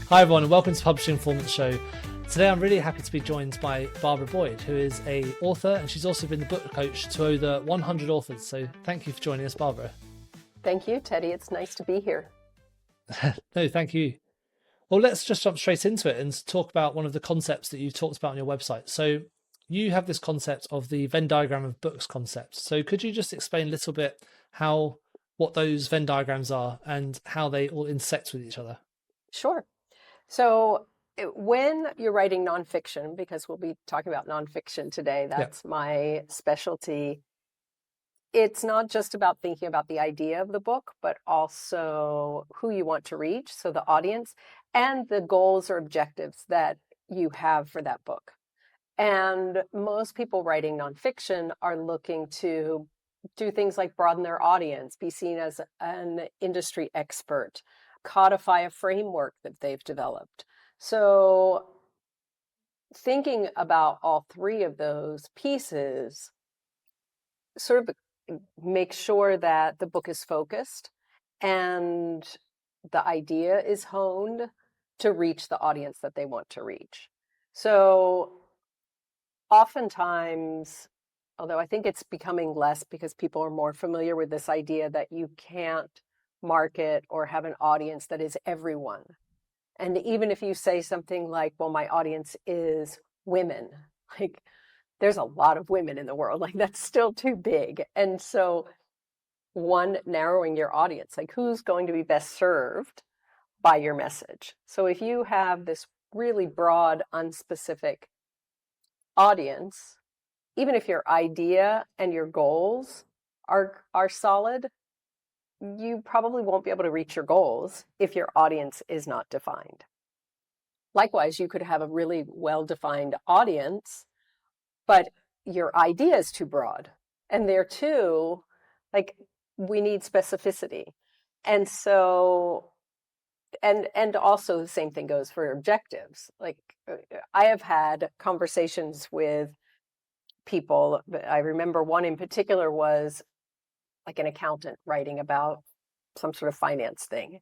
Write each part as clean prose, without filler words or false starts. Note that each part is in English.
Hi everyone and welcome to Publishing Performance Show. Today I'm really happy to be joined by Barbara Boyd, who is an author and she's also been the book coach to over 100 authors. So thank you for joining us, Barbara. Thank you, Teddy. It's nice to be here. No, thank you. Well, let's just jump straight into it and talk about one of the concepts that you've talked about on your website. So you have this concept of the Venn diagram of books concept. So could you just explain a little bit what those Venn diagrams are and how they all intersect with each other? Sure. So when you're writing nonfiction, because we'll be talking about nonfiction today, that's my specialty. It's not just about thinking about the idea of the book, but also who you want to reach, so the audience, and the goals or objectives that you have for that book. And most people writing nonfiction are looking to do things like broaden their audience, be seen as an industry expert, codify a framework that they've developed. So thinking about all three of those pieces sort of make sure that the book is focused and the idea is honed to reach the audience that they want to reach. So oftentimes, although I think it's becoming less because people are more familiar with this idea that you can't market or have an audience that is everyone. And even if you say something like, well, my audience is women, like there's a lot of women in the world, like that's still too big. And so one, narrowing your audience, like who's going to be best served by your message. So if you have this really broad, unspecific audience, even if your idea and your goals are solid, you probably won't be able to reach your goals if your audience is not defined. Likewise, you could have a really well-defined audience, but your idea is too broad. And there too, like we need specificity. And so, and also the same thing goes for objectives. Like I have had conversations with people. I remember one in particular was like an accountant writing about some sort of finance thing.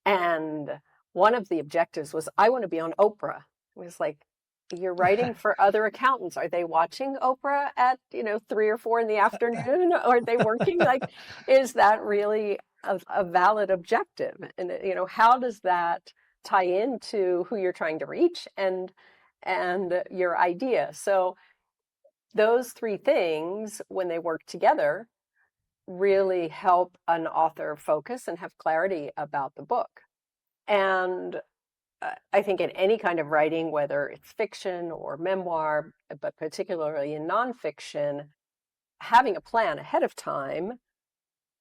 And one of the objectives was, I want to be on Oprah. It was like, you're writing for other accountants. Are they watching Oprah at, 3 or 4 in the afternoon? Or are they working? Like, is that really a valid objective? And, how does that tie into who you're trying to reach and your idea? So those three things, when they work together, really help an author focus and have clarity about the book. And I think in any kind of writing, whether it's fiction or memoir, but particularly in nonfiction, having a plan ahead of time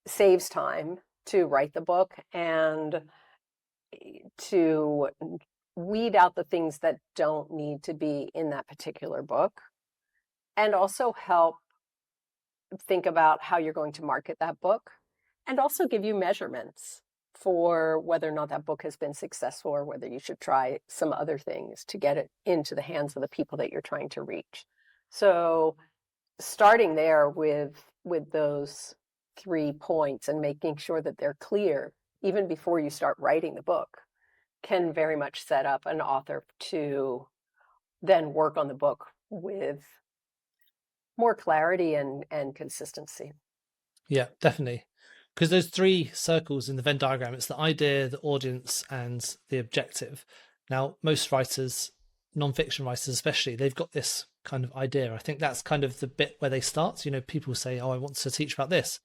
saves time to write the book and to weed out the things that don't need to be in that particular book, and also help think about how you're going to market that book, and also give you measurements for whether or not that book has been successful or whether you should try some other things to get it into the hands of the people that you're trying to reach. So starting there with those 3 points and making sure that they're clear even before you start writing the book can very much set up an author to then work on the book with more clarity and consistency. Yeah, definitely. Because those 3 circles in the Venn diagram, it's the idea, the audience, and the objective. Now, most writers, nonfiction writers especially, they've got this kind of idea. I think that's kind of the bit where they start. People say, oh, I want to teach about this.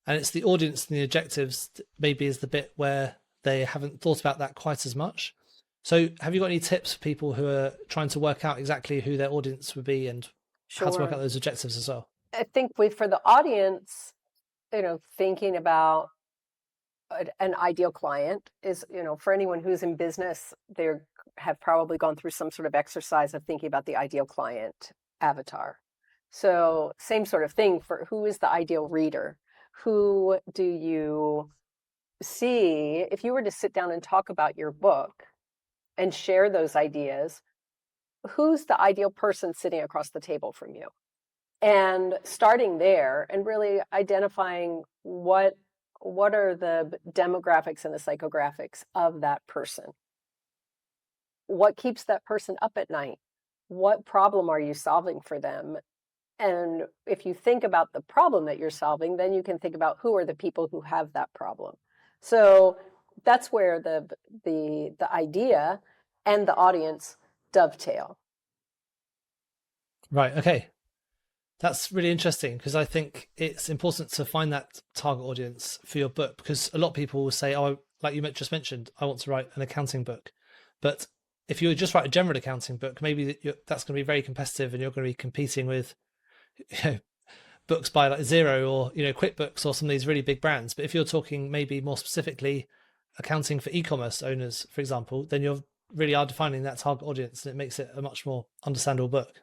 And it's the audience and the objectives maybe is the bit where they haven't thought about that quite as much. So have you got any tips for people who are trying to work out exactly who their audience would be and how to work out those objectives as well? I think for the audience, thinking about an ideal client is, for anyone who's in business, they have probably gone through some sort of exercise of thinking about the ideal client avatar. So same sort of thing for who is the ideal reader? Who do you see? If you were to sit down and talk about your book and share those ideas, who's the ideal person sitting across the table from you? And starting there and really identifying what are the demographics and the psychographics of that person. what keeps that person up at night? What problem are you solving for them? And if you think about the problem that you're solving, then you can think about who are the people who have that problem. So that's where the idea and the audience dovetail. Right. Okay. That's really interesting, because I think it's important to find that target audience for your book, because a lot of people will say, oh, like you just mentioned, I want to write an accounting book. But if you just write a general accounting book, maybe that's going to be very competitive, and you're going to be competing with books by like Zero or QuickBooks or some of these really big brands. But if you're talking maybe more specifically accounting for e-commerce owners, for example, then you're really are defining that target audience, and it makes it a much more understandable book.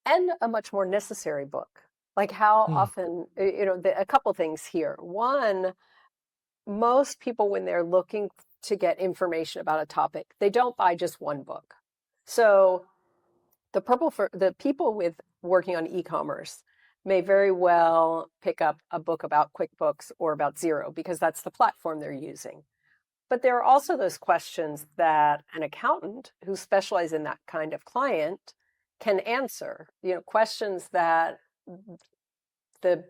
And a much more necessary book. Like how often, a couple things here. One, most people, when they're looking to get information about a topic, they don't buy just one book. So the people with working on e-commerce may very well pick up a book about QuickBooks or about Zero, because that's the platform they're using. But there are also those questions that an accountant who specializes in that kind of client can answer, questions that the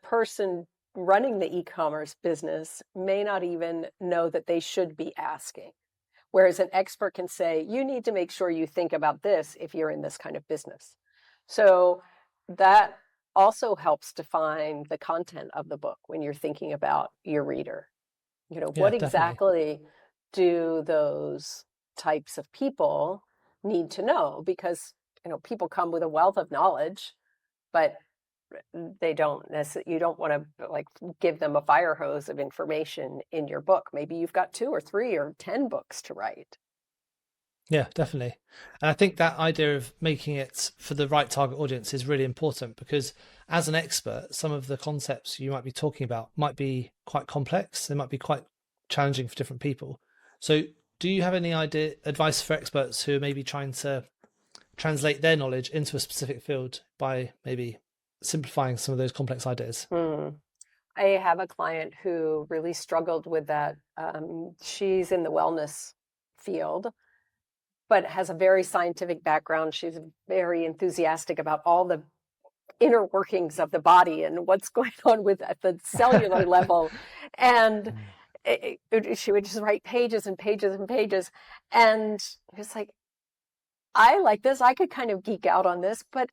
person running the e-commerce business may not even know that they should be asking. Whereas an expert can say, you need to make sure you think about this if you're in this kind of business. So that also helps define the content of the book when you're thinking about your reader. Yeah, What definitely. exactly do those types of people need to know? Because, people come with a wealth of knowledge, but they don't necessarily, you don't want to like give them a fire hose of information in your book. Maybe you've got 2 or 3 or 10 books to write. Yeah, definitely. And I think that idea of making it for the right target audience is really important, because as an expert, some of the concepts you might be talking about might be quite complex. They might be quite challenging for different people. So do you have any advice for experts who are maybe trying to translate their knowledge into a specific field by maybe simplifying some of those complex ideas? I have a client who really struggled with that. She's in the wellness field, but has a very scientific background. She's very enthusiastic about all the inner workings of the body and what's going on with at the cellular level. And she would just write pages and pages and pages. And it's like, I like this. I could kind of geek out on this, but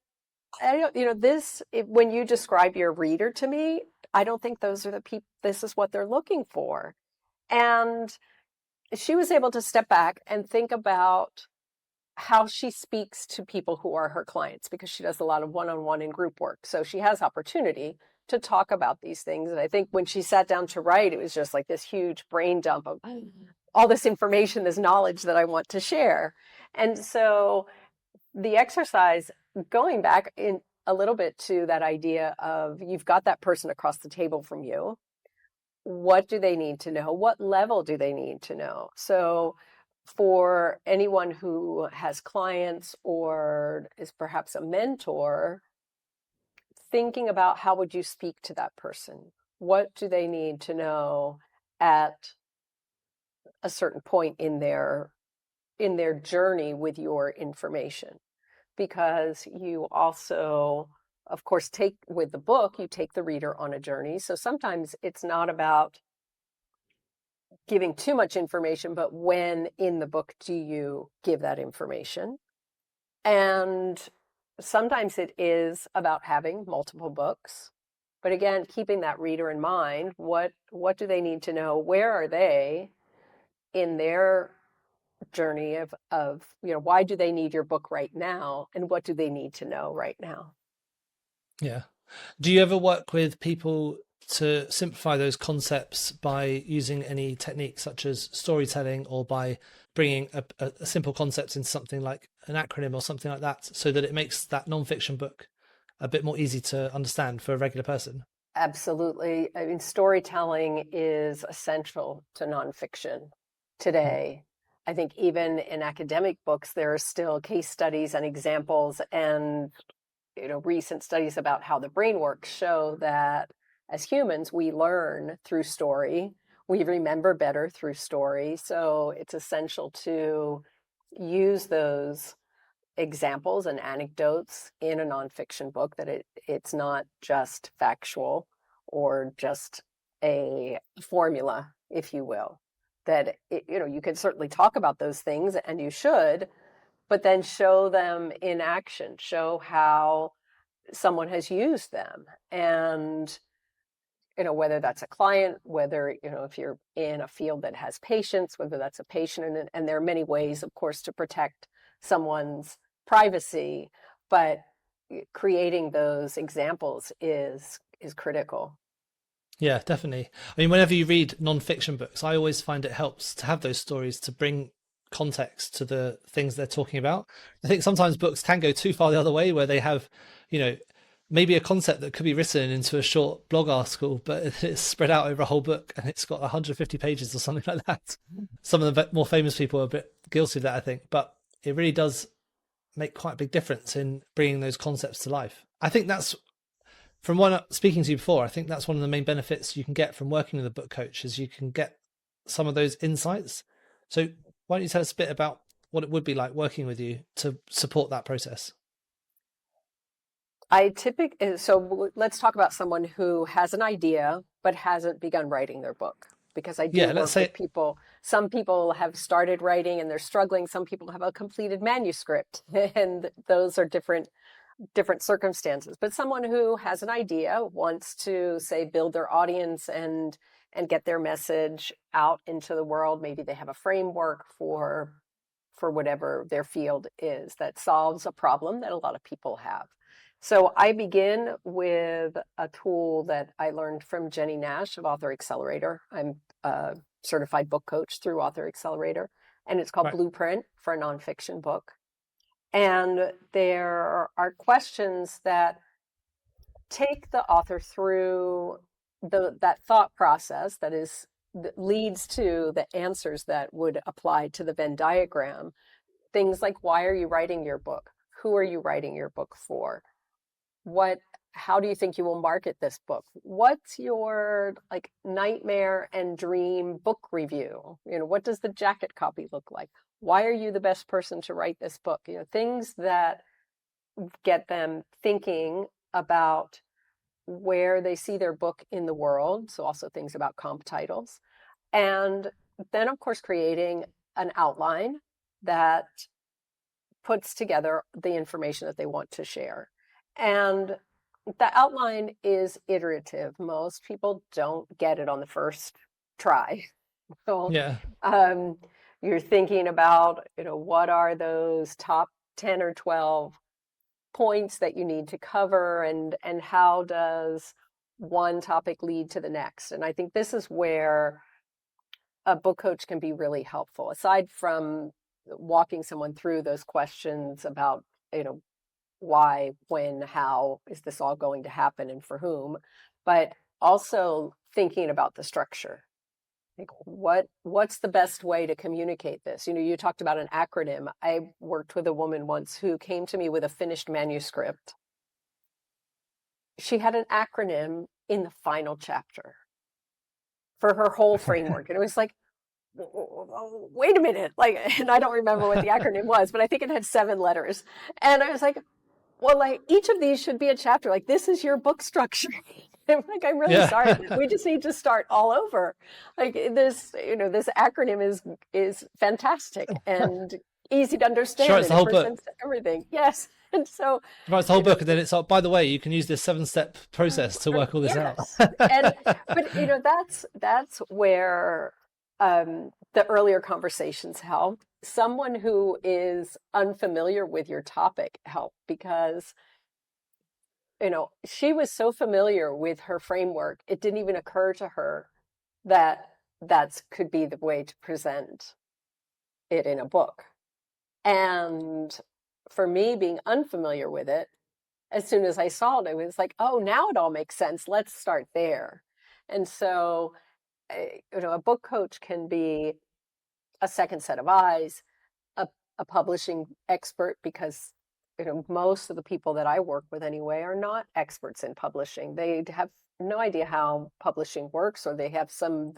I don't, when you describe your reader to me, I don't think those are the people, this is what they're looking for. And she was able to step back and think about how she speaks to people who are her clients, because she does a lot of one-on-one and group work. So she has opportunity to talk about these things. And I think when she sat down to write, it was just like this huge brain dump of all this information, this knowledge that I want to share. And so the exercise, going back in a little bit to that idea of you've got that person across the table from you. What do they need to know? What level do they need to know? So for anyone who has clients or is perhaps a mentor, thinking about how would you speak to that person? What do they need to know at a certain point in their journey with your information? Because you also, of course, take with the book, you take the reader on a journey. So sometimes it's not about giving too much information, but when in the book do you give that information? And sometimes it is about having multiple books. But again, keeping that reader in mind, what do they need to know? Where are they in their journey of why do they need your book right now, and what do they need to know right now? Yeah. Do you ever work with people to simplify those concepts by using any techniques such as storytelling, or by bringing a simple concept into something like an acronym or something like that, so that it makes that nonfiction book a bit more easy to understand for a regular person? Absolutely. I mean, storytelling is essential to nonfiction today. I think even in academic books, there are still case studies and examples, and recent studies about how the brain works show that as humans, we learn through story. We remember better through story. So it's essential to use those examples and anecdotes in a nonfiction book, that it's not just factual or just a formula, if you will. That you can certainly talk about those things, and you should, but then show them in action, show how someone has used them. And whether that's a client, whether, if you're in a field that has patients, whether that's a patient, and there are many ways, of course, to protect someone's privacy, but creating those examples is critical. Yeah, definitely. I mean, whenever you read nonfiction books, I always find it helps to have those stories to bring context to the things they're talking about. I think sometimes books can go too far the other way, where they have, maybe a concept that could be written into a short blog article, but it's spread out over a whole book and it's got 150 pages or something like that. Some of the more famous people are a bit guilty of that, I think, but it really does make quite a big difference in bringing those concepts to life. I think that's, from what speaking to you before, I think that's one of the main benefits you can get from working with a book coach, is you can get some of those insights. So why don't you tell us a bit about what it would be like working with you to support that process? So let's talk about someone who has an idea but hasn't begun writing their book, because I do Yeah, let's work with say, people. Some people have started writing and they're struggling. Some people have a completed manuscript, and those are different circumstances. But someone who has an idea, wants to, say, build their audience and get their message out into the world. Maybe they have a framework for whatever their field is that solves a problem that a lot of people have. So I begin with a tool that I learned from Jenny Nash of Author Accelerator. I'm a certified book coach through Author Accelerator, and it's called right, Blueprint for a Nonfiction Book. And there are questions that take the author through that thought process that leads to the answers that would apply to the Venn diagram. Things like, why are you writing your book? Who are you writing your book for? How do you think you will market this book? What's your nightmare and dream book review? What does the jacket copy look like? Why are you the best person to write this book? Things that get them thinking about where they see their book in the world. So also things about comp titles. And then, of course, creating an outline that puts together the information that they want to share. And the outline is iterative. Most people don't get it on the first try. So yeah, um, you're thinking about, what are those top 10 or 12 points that you need to cover, and how does one topic lead to the next? And I think this is where a book coach can be really helpful, aside from walking someone through those questions about, why, when, how is this all going to happen, and for whom, but also thinking about the structure. Like, what's the best way to communicate this? You talked about an acronym. I worked with a woman once who came to me with a finished manuscript. She had an acronym in the final chapter for her whole framework. And it was like, wait a minute. And I don't remember what the acronym was, but I think it had 7 letters. And I was like, well, each of these should be a chapter. This is your book structure. I'm I'm really sorry, but yeah. we just need to start all over. This, this acronym is fantastic and easy to Sure, understand, it's and the it whole book. presents everything. Yes. And so, Right, it's the whole book, and then it's, by the way, you can use this 7-step process to work all this out. yes. But that's where the earlier conversations help. Someone who is unfamiliar with your topic help, because she was so familiar with her framework, it didn't even occur to her that could be the way to present it in a book. And for me, being unfamiliar with it, as soon as I saw it, I was like, oh, now it all makes sense. Let's start there. And so, a book coach can be a second set of eyes, a publishing expert, because most of the people that I work with anyway are not experts in publishing. They have no idea how publishing works, or they have some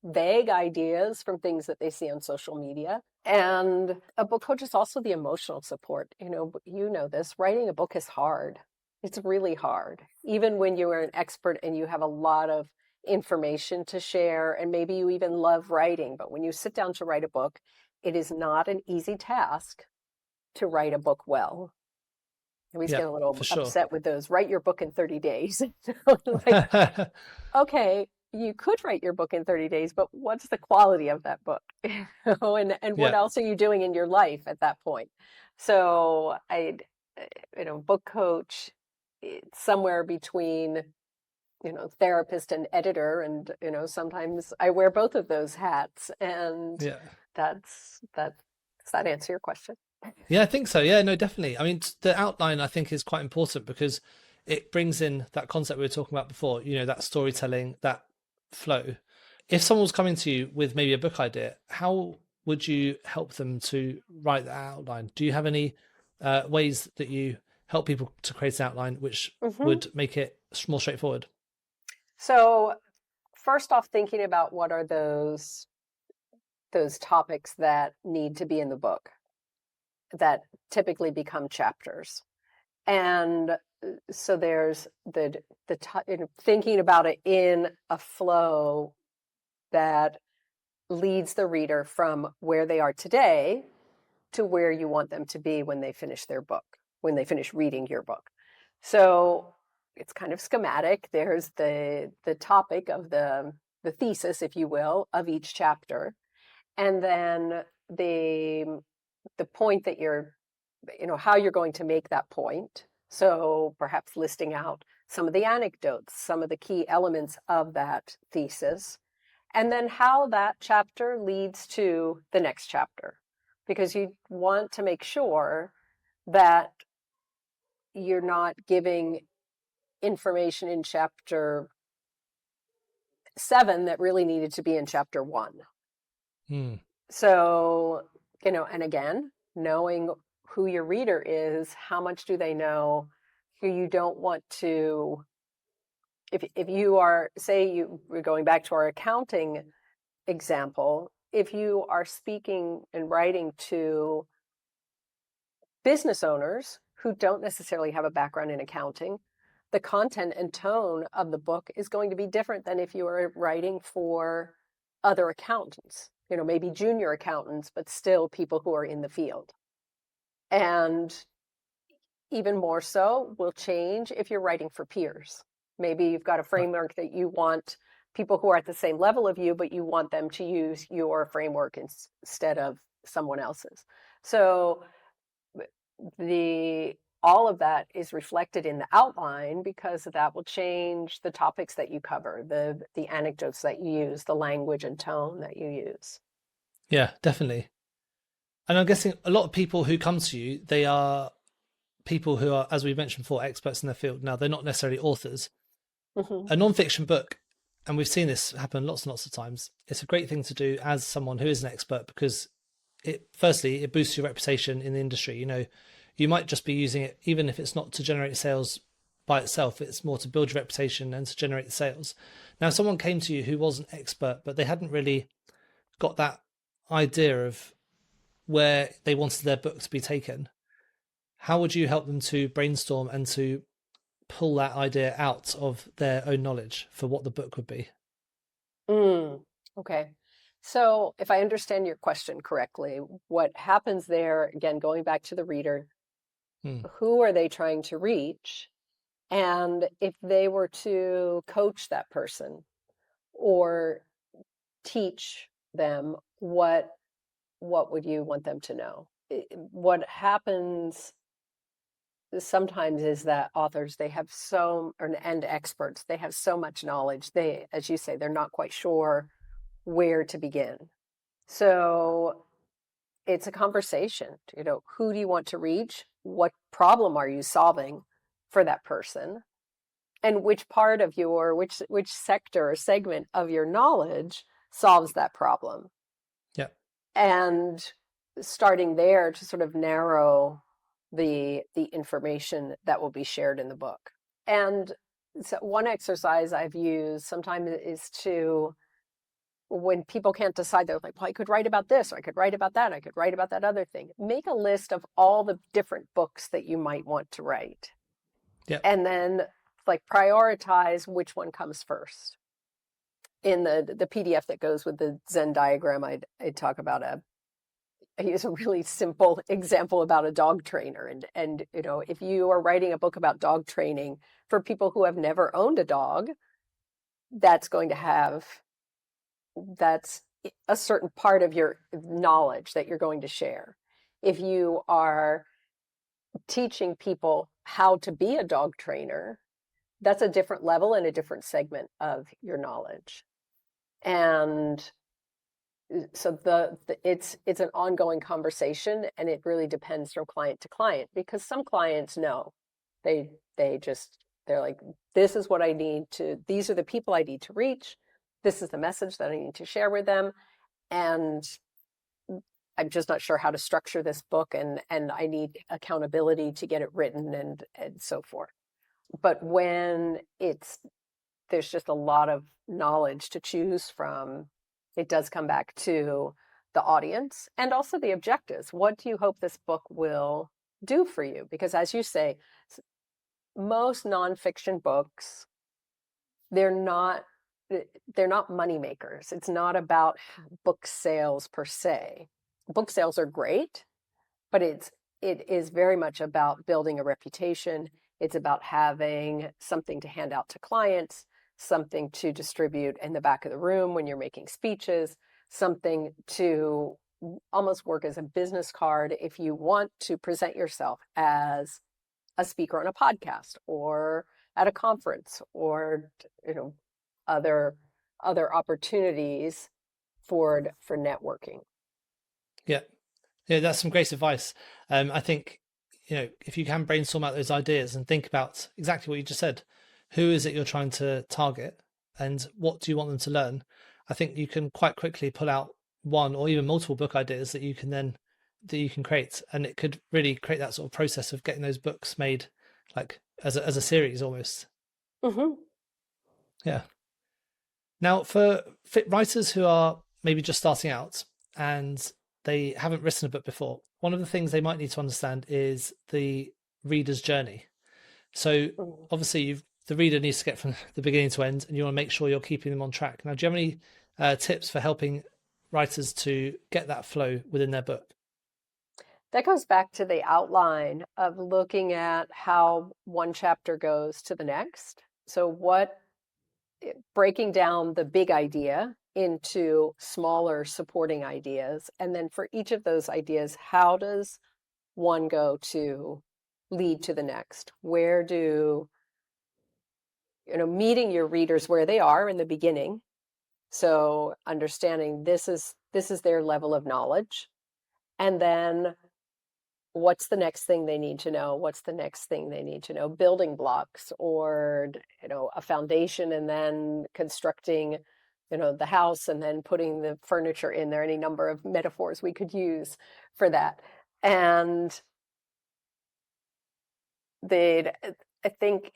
vague ideas from things that they see on social media. And a book coach is also the emotional support. You know this, writing a book is hard. It's really hard. Even when you are an expert and you have a lot of information to share, and maybe you even love writing, but when you sit down to write a book, it is not an easy task to write a book well. I always Yeah, get a little for sure. upset with those, write your book in 30 days. Like, okay, you could write your book in 30 days, but what's the quality of that book? And what Yeah. else are you doing in your life at that point? So book coach, it's somewhere between, therapist and editor. And, sometimes I wear both of those hats. And Yeah. does that answer your question? Yeah, I think so. Yeah, no, definitely. I mean, the outline I think is quite important because it brings in that concept we were talking about before, that storytelling, that flow. If someone was coming to you with maybe a book idea, how would you help them to write that outline? Do you have any ways that you help people to create an outline which Hmm. would make it more straightforward? So first off, thinking about what are those topics that need to be in the book that typically become chapters. And so there's thinking about it in a flow that leads the reader from where they are today to where you want them to be when they finish their book, when they finish reading your book. So it's kind of schematic. There's the topic of the thesis, if you will, of each chapter, and then the point that how you're going to make that point. So perhaps listing out some of the anecdotes, some of the key elements of that thesis, and then how that chapter leads to the next chapter. Because you want to make sure that you're not giving information in chapter 7 that really needed to be in chapter 1. Hmm. So, and again, knowing who your reader is, how much do they know? You don't want to, if you are, say we're going back to our accounting example, if you are speaking and writing to business owners who don't necessarily have a background in accounting, the content and tone of the book is going to be different than if you are writing for other accountants, maybe junior accountants, but still people who are in the field. And even more so will change if you're writing for peers. Maybe you've got a Right. framework that you want people who are at the same level of you, but you want them to use your framework instead of someone else's. So the all of that is reflected in the outline because that will change the topics that you cover, the anecdotes that you use, the language and tone that you use. Yeah, definitely. And I'm guessing a lot of people who come to you, they are people who are, as we mentioned before, experts in their field. Now, they're not necessarily authors. Hmm. A non-fiction book, and we've seen this happen lots and lots of times, it's a great thing to do as someone who is an expert because it boosts your reputation in the industry. You might just be using it, even if it's not to generate sales by itself, it's more to build your reputation and to generate sales. Now, if someone came to you who was an expert, but they hadn't really got that idea of where they wanted their book to be taken, how would you help them to brainstorm and to pull that idea out of their own knowledge for what the book would be? Okay. So if I understand your question correctly, what happens there, again, going back to the reader, Hmm. who are they trying to reach? And if they were to coach that person or teach them, what would you want them to know? What happens sometimes is that authors, they have and experts, they have so much knowledge. They, as you say, they're not quite sure where to begin. So it's a conversation. Who do you want to reach? What problem are you solving for that person? And which part of which sector or segment of your knowledge solves that problem? Yeah. And starting there to sort of narrow the information that will be shared in the book. And so one exercise I've used sometimes is to when people can't decide, they're like, well, I could write about this, or I could write about that, I could write about that other thing. Make a list of all the different books that you might want to write. Yeah. And then like prioritize which one comes first. In the PDF that goes with the Venn diagram, I talk about I use a really simple example about a dog trainer. And if you are writing a book about dog training for people who have never owned a dog, that's a certain part of your knowledge that you're going to share. If you are teaching people how to be a dog trainer, that's a different level and a different segment of your knowledge. And so it's an ongoing conversation, and it really depends from client to client, because some clients know they're like, this is what I need to, these are the people I need to reach, this is the message that I need to share with them, and I'm just not sure how to structure this book, and I need accountability to get it written, and so forth. But when there's just a lot of knowledge to choose from, it does come back to the audience and also the objectives. What do you hope this book will do for you? Because as you say, most nonfiction books, they're not money makers. It's not about book sales per se. Book sales are great, but it is very much about building a reputation. It's about having something to hand out to clients, something to distribute in the back of the room when you're making speeches, something to almost work as a business card if you want to present yourself as a speaker on a podcast or at a conference, or other opportunities for networking. Yeah. Yeah, that's some great advice. I think, if you can brainstorm out those ideas and think about exactly what you just said, who is it you're trying to target and what do you want them to learn? I think you can quite quickly pull out one or even multiple book ideas that you can create, and it could really create that sort of process of getting those books made, like as a series almost. Mm-hmm. Yeah. Now, for writers who are maybe just starting out and they haven't written a book before, one of the things they might need to understand is the reader's journey. So obviously the reader needs to get from the beginning to end, and you want to make sure you're keeping them on track. Now, do you have any tips for helping writers to get that flow within their book? That goes back to the outline of looking at how one chapter goes to the next. So breaking down the big idea into smaller supporting ideas. And then for each of those ideas, how does one go to lead to the next? Where do, meeting your readers where they are in the beginning. So understanding this is their level of knowledge. And then what's the next thing they need to know? What's the next thing they need to know? Building blocks, or, a foundation, and then constructing, the house, and then putting the furniture in there, any number of metaphors we could use for that. And I think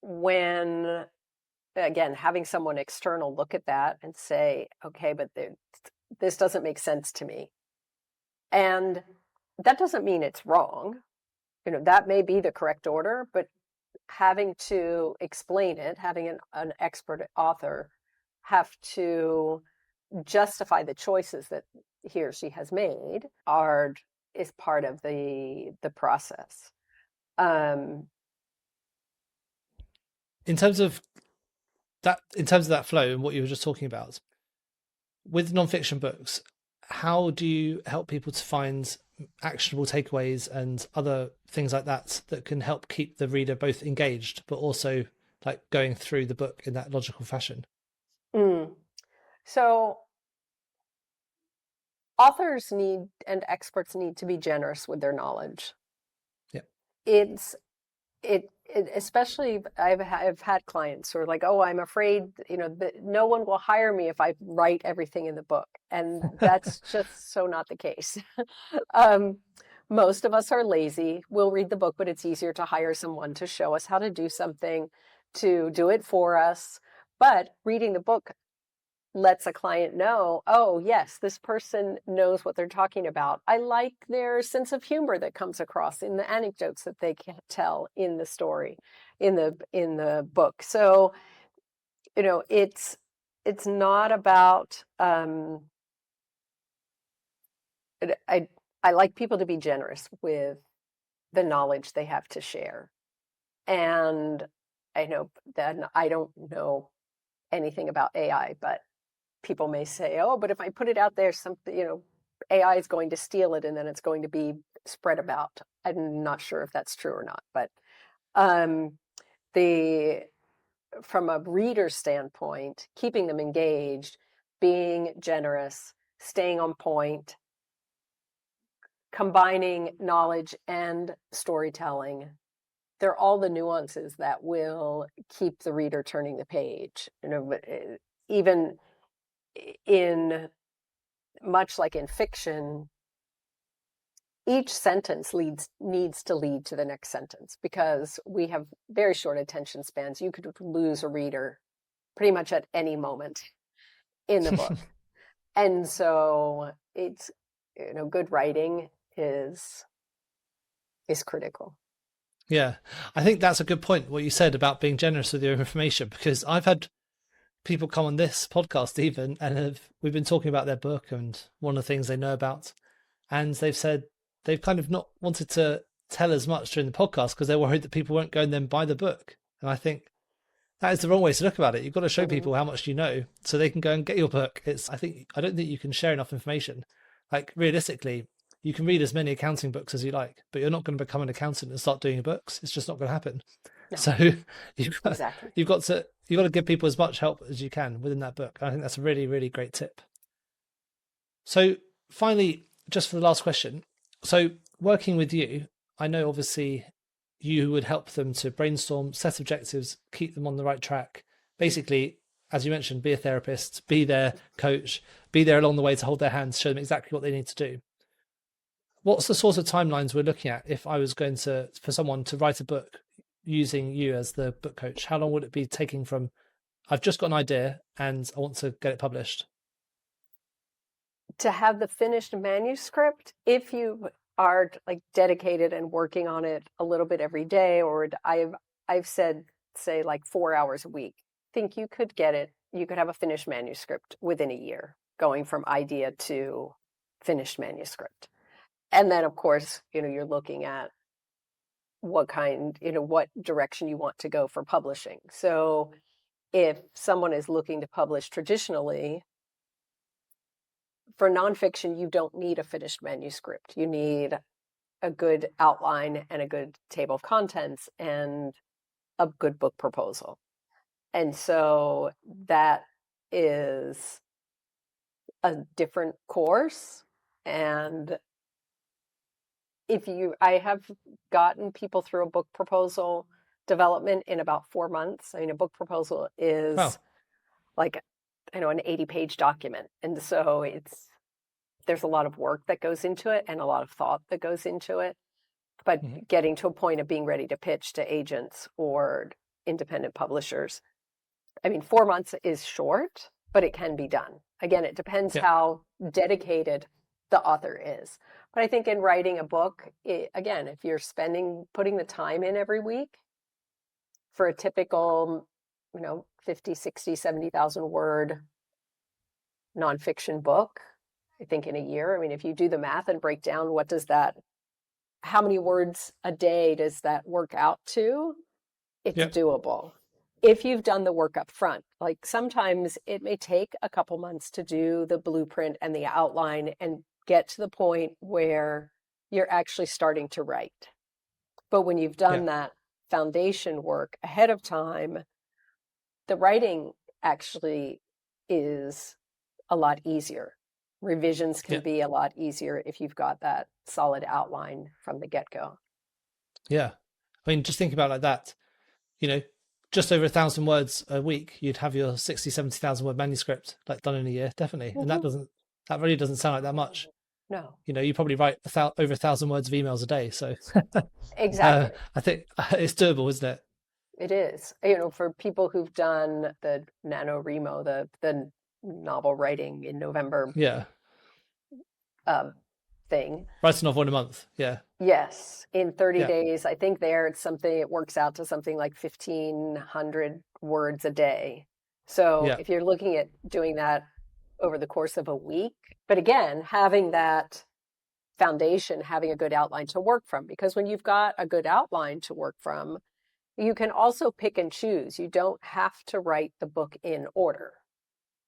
when, again, having someone external look at that and say, okay, but this doesn't make sense to me. And that doesn't mean it's wrong. That may be the correct order, but having to explain it, having an expert author have to justify the choices that he or she has made is part of the process. In terms of that flow and what you were just talking about, with nonfiction books, how do you help people to find actionable takeaways and other things like that can help keep the reader both engaged but also like going through the book in that logical fashion? So authors and experts need to be generous with their knowledge. Yeah. It especially, I've had clients who are like, oh, I'm afraid, that no one will hire me if I write everything in the book. And that's just so not the case. Most of us are lazy. We'll read the book, but it's easier to hire someone to show us how to do something, to do it for us. But reading the book lets a client know, oh, yes, this person knows what they're talking about. I like their sense of humor that comes across in the anecdotes that they can tell in the story, in the book. So, it's not about I I like people to be generous with the knowledge they have to share. And I know that I don't know anything about AI, but people may say, oh, but if I put it out there, something, AI is going to steal it and then it's going to be spread about. I'm not sure if that's true or not, but um, the from a reader standpoint, keeping them engaged, being generous, staying on point, combining knowledge and storytelling, they're all the nuances that will keep the reader turning the page. Even in much like in fiction, each sentence needs to lead to the next sentence because we have very short attention spans. You could lose a reader pretty much at any moment in the book. And so it's, good writing is critical. Yeah, I think that's a good point, what you said about being generous with your information, because I've had people come on this podcast even, and we've been talking about their book and one of the things they know about, and they've said they've kind of not wanted to tell as much during the podcast because they're worried that people won't go and then buy the book. And I think that is the wrong way to look about it. You've got to show people how much you know so they can go and get your book. I don't think you can share enough information. Like realistically, you can read as many accounting books as you like, but you're not going to become an accountant and start doing your books. It's just not going to happen. No, So exactly. you've got to give people as much help as you can within that book. I think that's a really, really great tip. So finally, just for the last question. So working with you, I know obviously you would help them to brainstorm, set objectives, keep them on the right track. Basically, as you mentioned, be a therapist, be their coach, be there along the way to hold their hands, show them exactly what they need to do. What's the sort of timelines we're looking at if I was going for someone to write a book using you as the book coach? How long would it be taking from I've just got an idea and I want to get it published? To have the finished manuscript, if you are like dedicated and working on it a little bit every day, or I've said, say, like 4 hours a week, I think you could have a finished manuscript within a year, going from idea to finished manuscript. And then of course, you're looking at what direction you want to go for publishing. So if someone is looking to publish traditionally, for nonfiction, you don't need a finished manuscript. You need a good outline and a good table of contents and a good book proposal. And so that is a different course. And I have gotten people through a book proposal development in about 4 months. I mean, a book proposal is like, an 80-page document. And so there's a lot of work that goes into it and a lot of thought that goes into it. But getting to a point of being ready to pitch to agents or independent publishers, 4 months is short, but it can be done. Again, it depends how dedicated the author is. But I think in writing a book, again, if you're putting the time in every week for a typical, 50, 60, 70,000 word nonfiction book, I think in a year, if you do the math and break down how many words a day does that work out to? It's doable. If you've done the work up front, like sometimes it may take a couple months to do the blueprint and the outline and get to the point where you're actually starting to write. But when you've done that foundation work ahead of time, the writing actually is a lot easier. Revisions can be a lot easier if you've got that solid outline from the get-go. Yeah. Just think about it like that, just over 1,000 words a week, you'd have your 60, 70,000 word manuscript like done in a year, definitely. And that really doesn't sound like that much. No. You probably write over 1,000 words of emails a day. So exactly. I think it's doable, isn't it? It is. For people who've done the NaNoWriMo, the novel writing in November Yeah. thing. Write a novel in a month. Yeah. Yes, in 30 Yeah. days. I think there it's something, it works out to something like 1,500 words a day. So Yeah. if you're looking at doing that over the course of a week, but again, having that foundation, having a good outline to work from, because when you've got a good outline to work from, you can also pick and choose. You don't have to write the book in order.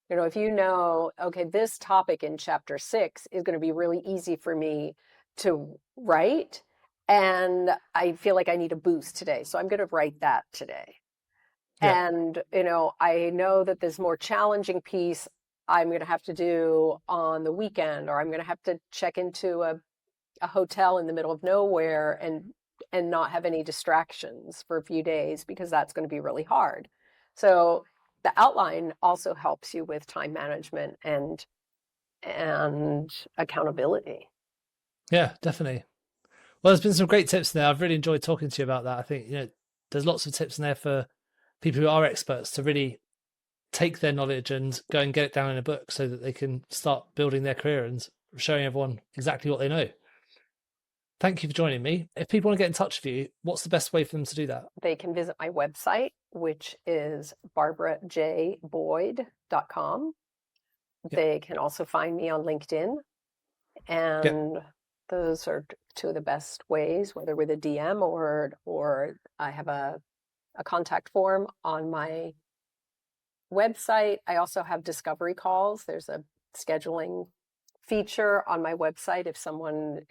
You know, if you know, okay, this topic in chapter 6 is going to be really easy for me to write, and I feel like I need a boost today, so I'm going to write that today. Yeah. And, you know that this more challenging piece I'm going to have to do on the weekend, or I'm going to have to check into a hotel in the middle of nowhere and not have any distractions for a few days, because that's going to be really hard. So the outline also helps you with time management and accountability. Yeah, definitely. Well, there's been some great tips there. I've really enjoyed talking to you about that. I think, there's lots of tips in there for people who are experts to really take their knowledge and go and get it down in a book so that they can start building their career and showing everyone exactly what they know. Thank you for joining me. If people want to get in touch with you, what's the best way for them to do that? They can visit my website, which is barbarajboyd.com. Yep. They can also find me on LinkedIn. And those are two of the best ways, whether with a DM or I have a contact form on my website. I also have discovery calls. There's a scheduling feature on my website if someone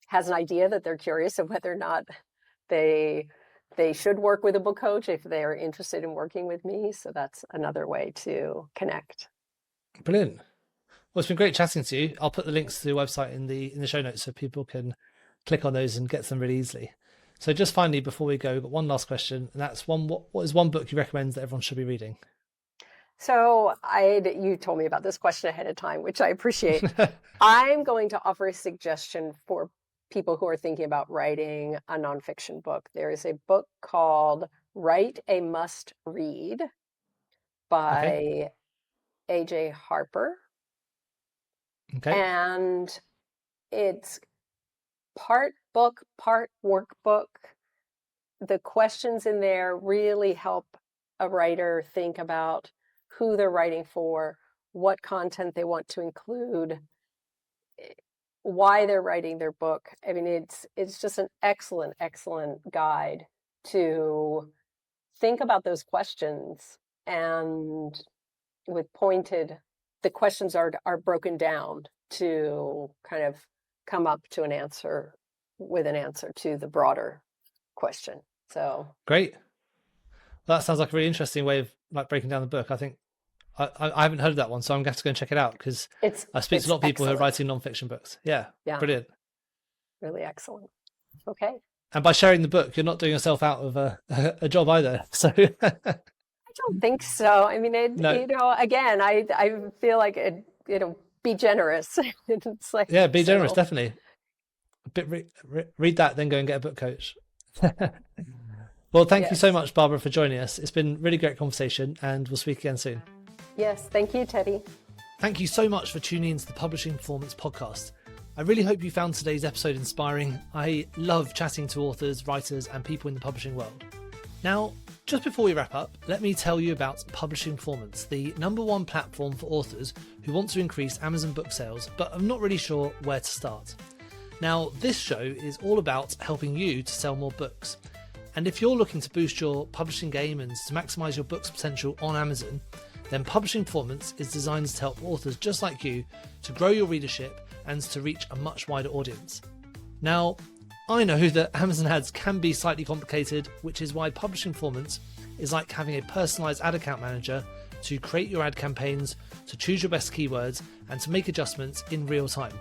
has an idea that they're curious of whether or not they should work with a book coach, if they are interested in working with me. So that's another way to connect. Brilliant. Well, it's been great chatting to you. I'll put the links to the website in the show notes so people can click on those and get them really easily. So just finally, before we go, we've got one last question, and that's what is one book you recommend that everyone should be reading? So you told me about this question ahead of time, which I appreciate. I'm going to offer a suggestion for people who are thinking about writing a nonfiction book. There is a book called Write a Must Read by A.J. Harper. Okay. And it's part book, part workbook. The questions in there really help a writer think about who they're writing for, what content they want to include, why they're writing their book. I mean, it's just an excellent guide to think about those questions, and with the questions are broken down to kind of come up to an answer to the broader question. So great. Well, that sounds like a really interesting way of breaking down the book. I think I haven't heard of that one, so I'm going to have to go and check it out, because I speak to a lot of people who are writing nonfiction books. Yeah, brilliant. Really excellent. Okay. And by sharing the book, you're not doing yourself out of a job either. So I don't think so. I mean, again, I feel like be generous. It's like, be generous, definitely. Read that, then go and get a book coach. Well, thank you so much, Barbara, for joining us. It's been a really great conversation, and we'll speak again soon. Yes, thank you, Teddy. Thank you so much for tuning into the Publishing Performance podcast. I really hope you found today's episode inspiring. I love chatting to authors, writers, and people in the publishing world. Now, just before we wrap up, let me tell you about Publishing Performance, the #1 platform for authors who want to increase Amazon book sales, but are not really sure where to start. Now, this show is all about helping you to sell more books. And if you're looking to boost your publishing game and to maximise your book's potential on Amazon, then Publishing Performance is designed to help authors just like you to grow your readership and to reach a much wider audience. Now, I know that Amazon ads can be slightly complicated, which is why Publishing Performance is like having a personalised ad account manager to create your ad campaigns, to choose your best keywords, and to make adjustments in real time.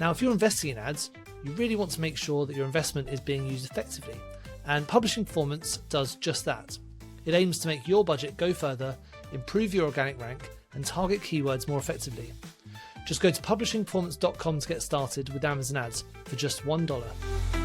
Now, if you're investing in ads, you really want to make sure that your investment is being used effectively. And Publishing Performance does just that. It aims to make your budget go further, improve your organic rank, and target keywords more effectively. Just go to publishingperformance.com to get started with Amazon ads for just $1.